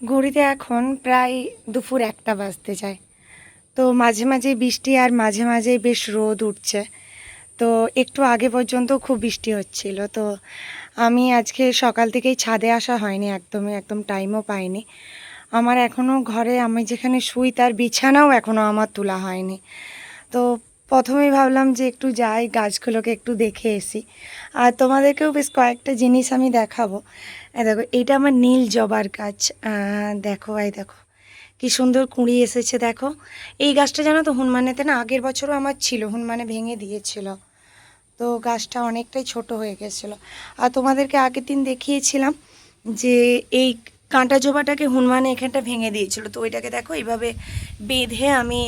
ঘড়িতে এখন প্রায় দুপুর 1টা বাজতে যায়। তো মাঝে মাঝে বৃষ্টি আর মাঝে মাঝে বেশ রোদ উঠছে। তো একটু আগে পর্যন্ত খুব বৃষ্টি হচ্ছিল। তো আমি আজকে সকাল থেকেই ছাদে আসা হয়নি, একদম টাইমও পাইনি। আমার এখনও ঘরে আমি যেখানে শুই তার বিছানাও এখনও আমার তোলা হয়নি। তো প্রথমেই ভাবলাম যে একটু যাই, গাছগুলোকে একটু দেখে এসি। আর তোমাদেরকেও বেশ কয়েকটা জিনিস আমি দেখাবো। দেখো, এইটা আমার নীল জবার গাছ। দেখো, দেখো কি সুন্দর কুঁড়ি এসেছে। দেখো, এই গাছটা জানো তো হনুমানেতে না আগের বছরও আমার ছিল, হনুমানে ভেঙে দিয়েছিল। তো গাছটা অনেকটাই ছোট হয়ে গেছিলো। আর তোমাদেরকে আগের দিন দেখিয়েছিলাম যে এই কাঁটা জবাটাকে হনুমানে এখানটা ভেঙে দিয়েছিল। তো ওইটাকে দেখো এইভাবে বেঁধে আমি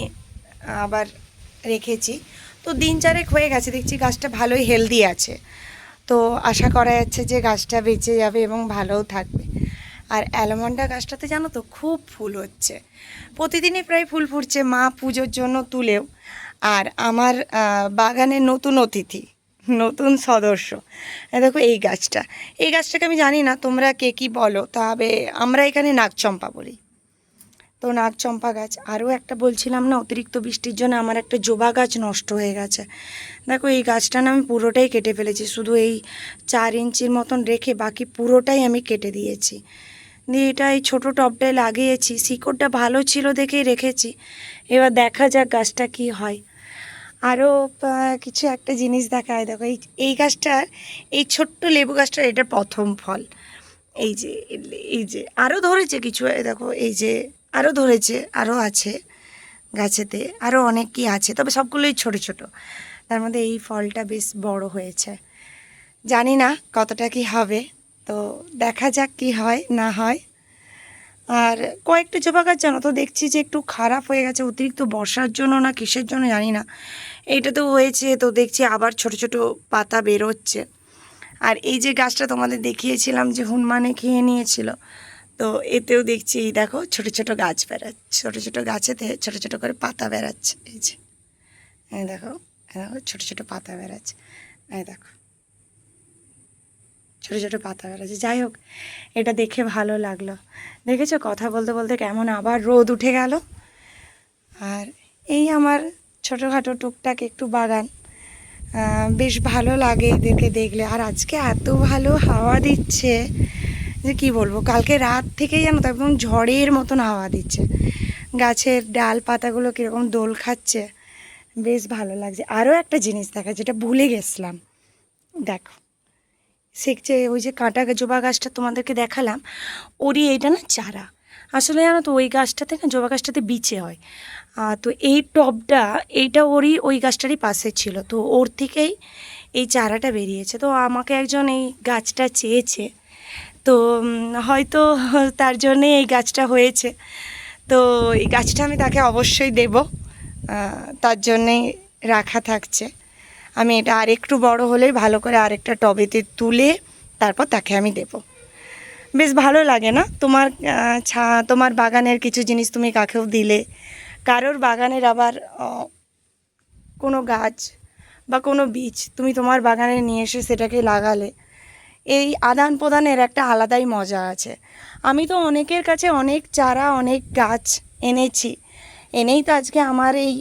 আবার রেখেছি। তো দিন চারেক হয়ে গেছে, দেখছি গাছটা ভালোই হেলদি আছে। তো আশা করা যাচ্ছে যে গাছটা বেঁচে যাবে এবং ভালোও থাকবে। আর অ্যালমন্ডা গাছটাতে জানো তো খুব ফুল হচ্ছে, প্রতিদিনই প্রায় ফুল ফুটছে, মা পুজোর জন্য তুলেও। আর আমার বাগানের নতুন অতিথি, নতুন সদস্য, দেখো এই গাছটাকে আমি জানি না তোমরা কে কী বলো, তবে আমরা এখানে নাগচম্পা বলি। তো নাগচম্পা গাছ। আরও একটা বলছিলাম না, অতিরিক্ত বৃষ্টির জন্য আমার একটা জবা গাছ নষ্ট হয়ে গেছে। দেখো, এই গাছটা না আমি পুরোটাই কেটে ফেলেছি, শুধু এই 4 ইঞ্চির মতন রেখে বাকি পুরোটাই আমি কেটে দিয়েছি। দিয়ে এটা এই ছোটো টবটায় লাগিয়েছি, শিকড়টা ভালো ছিল দেখেই রেখেছি। এবার দেখা যাক গাছটা কি হয়। আরও কিছু একটা জিনিস দেখায়। দেখো, এই গাছটার, এই ছোট্ট লেবু গাছটার এটা প্রথম ফল। এই যে, এই যে আরও ধরেছে কিছু, দেখো এই যে আরও ধরেছে, আরও আছে গাছেতে, আরও অনেক কি আছে, তবে সবগুলোই ছোট ছোট। তার মধ্যে এই ফলটা বেশ বড় হয়েছে, জানি না কতটা কি হবে। তো দেখা যাক কি হয় না হয়। আর কয়েকটা জবা গাছ জানো তো দেখছি যে একটু খারাপ হয়ে গেছে, অতিরিক্ত বর্ষার জন্য না কিসের জন্য জানি না। এইটা তো হয়েছে, তো দেখছি আবার ছোট ছোট পাতা বেরোচ্ছে। আর এই যে গাছটা তোমাদের দেখিয়েছিলাম যে হনুমানে খেয়ে নিয়েছিল, তো এতেও দেখছি এই দেখো ছোট ছোট গাছ বেরাচ্ছে, ছোট ছোট গাছেতে ছোট ছোট করে পাতা বেরাচ্ছে। এই যে দেখো, দেখো ছোট ছোট পাতা বেরাচ্ছে, এই দেখো ছোটো ছোটো পাতা বেরোচ্ছে। যাই হোক, এটা দেখে ভালো লাগলো। দেখেছো, কথা বলতে বলতে কেমন আবার রোদ উঠে গেল। আর এই আমার ছোটোখাটো টুকটাক একটু বাগান, বেশ ভালো লাগে এদেরকে দেখলে। আর আজকে এত ভালো হাওয়া দিচ্ছে যে কি বলবো, কালকে রাত থেকেই জানো তো একদম ঝড়ের মতন হাওয়া দিচ্ছে, গাছের ডাল পাতাগুলো কীরকম দোল খাচ্ছে, বেশ ভালো লাগছে। আরও একটা জিনিস দেখা, যেটা ভুলে গেছিলাম, দেখো শিখছে ওই যে কাঁটা জবা গাছটা তোমাদেরকে দেখালাম, ওরই এইটা না চারা। আসলে জানো তো ওই গাছটাতে না, জবা গাছটাতে বিচে হয়। তো এই টবটা, এইটা ওরই ওই গাছটারই পাশে ছিল, তো ওর থেকেই এই চারাটা বেরিয়েছে। তো আমাকে একজন এই গাছটা চেয়েছে, তো হয়তো তার জন্যে এই গাছটা হয়েছে। তো এই গাছটা আমি তাকে অবশ্যই দেব, তার জন্যেই রাখা থাকছে। আমি এটা আরেকটু বড় হলেই ভালো করে আরেকটা টবেতে তুলে তারপর তাকে আমি দেব। বেশ ভালো লাগে না তোমার? তোমার বাগানের কিছু জিনিস তুমি কাকেও দিলে, কারোর বাগানের আবার কোনো গাছ বা কোনো বীজ তুমি তোমার বাগানে নিয়ে এসে সেটাকে লাগালে, এই আদান প্রদানের একটা আলাদাই মজা আছে। আমি তো অনেকের কাছে অনেক চারা, অনেক গাছ এনেছি, এনেই তো আজকে আমার এই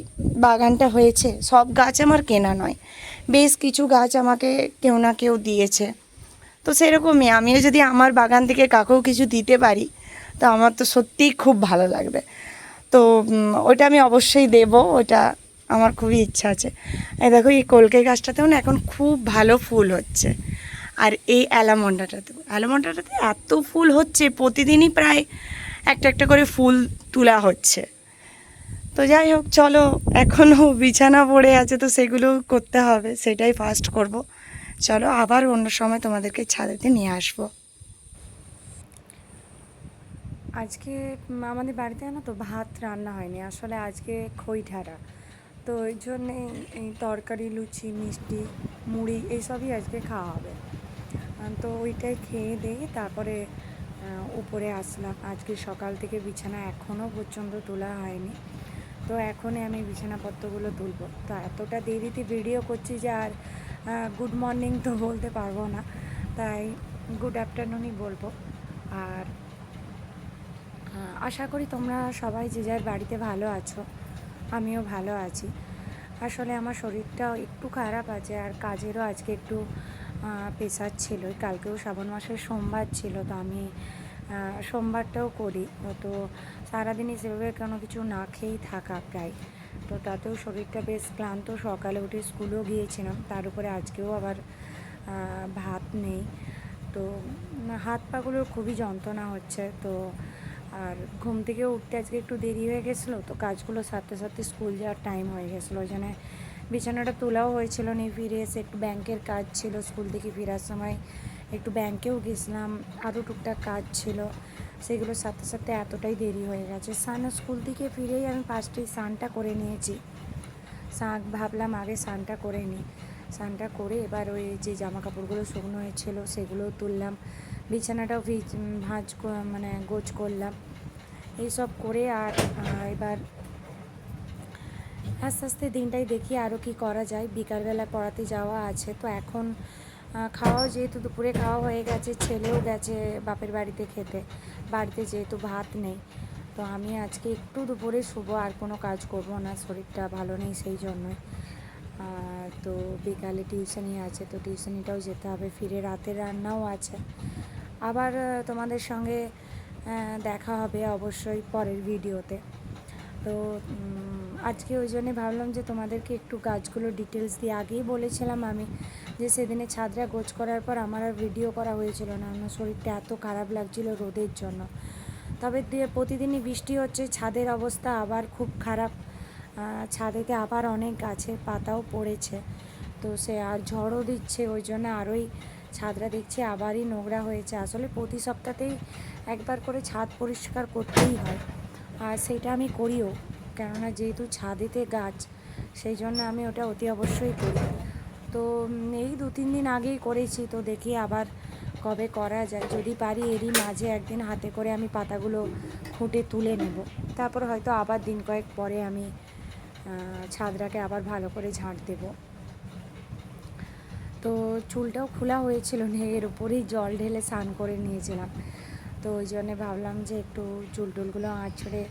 বাগানটা হয়েছে। সব গাছ আমার কেনা নয়, বেশ কিছু গাছ আমাকে কেউ না কেউ দিয়েছে। তো সেরকমই আমিও যদি আমার বাগান থেকে কাকেও কিছু দিতে পারি, তো আমার তো সত্যিই খুব ভালো লাগবে। তো ওটা আমি অবশ্যই দেব, ওটা আমার খুবই ইচ্ছা আছে। এই দেখো, এই কলকে গাছটাতেও না এখন খুব ভালো ফুল হচ্ছে। আর এই অ্যালামন্ডাটাতে এত ফুল হচ্ছে, প্রতিদিনই প্রায় একটা একটা করে ফুল তোলা হচ্ছে। তো যাই হোক, চলো, এখনও বিছানা পড়ে আছে, তো সেগুলো করতে হবে, সেটাই ফার্স্ট করব। চলো, আবার অন্য সময় তোমাদেরকে ছাদেতে নিয়ে আসবো। আজকে আমাদের বাড়িতে না তো ভাত রান্না হয়নি, আসলে আজকে খইঠাড়া, তো ওই জন্যে এই তরকারি, লুচি, মিষ্টি, মুড়ি এইসবই আজকে খাওয়া হবে। তো ওইটাই খেয়ে দিয়ে তারপরে উপরে আসলাম। আজকে সকাল থেকে বিছানা এখনও পর্যন্ত তোলা হয়নি, তো এখনই আমি বিছানাপত্রগুলো তুলব। তো এতটা দেরিতে ভিডিও করছি যে আর গুড মর্নিং তো বলতে পারবো না, তাই গুড আফটারনুনই বলবো। আর আশা করি তোমরা সবাই যে যার বাড়িতে ভালো আছো, আমিও ভালো আছি। আসলে আমার শরীরটাও একটু খারাপ আছে, আর কাজেরও আজকে একটু প্রেশার ছিল। কালকেও শ্রাবণ মাসের সোমবার ছিল, তো আমি সোমবারটাও করি। তো সারাদিনই সেভাবে কোনো কিছু না খেয়েই থাকা প্রায়। তো তাতেও শরীরটা বেশ ক্লান্ত। সকালে উঠে স্কুলেও গিয়েছিলাম, তার উপরে আজকেও আবার ভাত নেই। তো হাত পাগুলোর খুবই যন্ত্রণা হচ্ছে। তো আর ঘুম থেকে উঠতে আজকে একটু দেরি হয়ে গেছিলো, তো কাজগুলো সারতে সারতে স্কুল যাওয়ার টাইম হয়ে গেছিলো। ওই জন্য বিছানাটা তোলাও হয়েছিল নি। ফিরে এসে একটু ব্যাংকের কাজ ছিল, স্কুল থেকে ফেরার সময় একটু ব্যাংকেও গেছিলাম, আরও টুকটাক কাজ ছিল, সেগুলো সারতে সারতে এতটাই দেরি হয়ে গেছে। স্কুল থেকে ফিরেই আমি 5টায় স্নানটা করে নিয়েছি। ভাবলাম আগে স্নানটা করে নিই। স্নানটা করে এবার ওই যে জামা কাপড়গুলো শুকনো হয়েছিল সেগুলোও তুললাম, বিছানাটাও মানে গোছ করলাম, এইসব করে আর এবার আস্তে আস্তে দিনটাই দেখি আরও কি করা যায়। বিকালবেলা পড়াতে যাওয়া আছে, তো এখন খাওয়াও যেহেতু দুপুরে খাওয়া হয়ে গেছে, ছেলেও গেছে বাপের বাড়িতে খেতে, বাড়িতে যেহেতু ভাত নেই, তো আমি আজকে একটু দুপুরে শুবো, আর কোনো কাজ করব না, শরীরটা ভালো নেই সেই জন্যই। তো বিকালে টিউশনি আছে, তো টিউশনিটাও যেতে হবে, ফিরে রাতের রান্নাও আছে। আবার তোমাদের সঙ্গে দেখা হবে অবশ্যই পরের ভিডিওতে। তো আজকে ওই জন্যে ভাবলাম যে তোমাদেরকে একটু গাছগুলো ডিটেলস দিয়ে আগেই বলেছিলাম আমি, যে সেদিনে ছাদরা গোছ করার পর আমার আর ভিডিও করা হয়েছিল না, আমার শরীরটা এত খারাপ লাগছিল রোদের জন্য। তবে প্রতিদিনই বৃষ্টি হচ্ছে, ছাদের অবস্থা আবার খুব খারাপ। ছাদেতে আবার অনেক গাছের পাতাও পড়েছে, তো সে আর ঝড়ও দিচ্ছে, ওই জন্য আরোই ছাদরা দেখছি আবারই নোংরা হয়েছে। আসলে প্রতি সপ্তাহতেই একবার করে ছাদ পরিষ্কার করতেই হয়, আর সেইটা আমি করিও, কেননা যেহেতু ছাদেতে গাছ, সেই জন্য আমি ওটা অতি অবশ্যই করি। তো এই 2-3 দিন আগেই করেছি, তো দেখি আবার কবে করা যায়। যদি পারি এরই মাঝে একদিন হাতে করে আমি পাতাগুলো খুঁটে তুলে নেব, তারপর হয়তো আবার দিন কয়েক পরে আমি ছাদটাকে আবার ভালো করে ঝাঁট দেব। তো চুলটাও খোলা হয়েছিল না, এর উপরেই জল ঢেলে স্নান করে নিয়েছিলাম, তো ওই জন্যে ভাবলাম যে একটু চুল টুলগুলো আঁচড়ে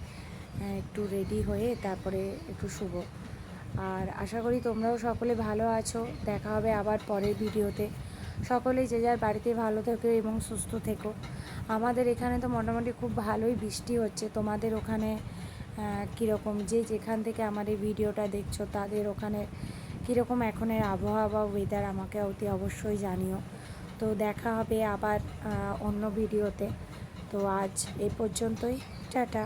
একটু রেডি হয়ে তারপরে একটু শুভ। আর আশা করি তোমরাও সকলে ভালো আছো। দেখা হবে আবার পরের ভিডিওতে। সকলেই যে যার বাড়িতে ভালো থেকো এবং সুস্থ থেকো। আমাদের এখানে তো মোটামুটি খুব ভালোই বৃষ্টি হচ্ছে। তোমাদের ওখানে কীরকম, যে যেখান থেকে আমার এই ভিডিওটা দেখছো তাদের ওখানে কীরকম এখনের আবহাওয়া বা ওয়েদার আমাকে অতি অবশ্যই জানিও। তো দেখা হবে আবার অন্য ভিডিওতে। তো আজ এই পর্যন্তই, টাটা।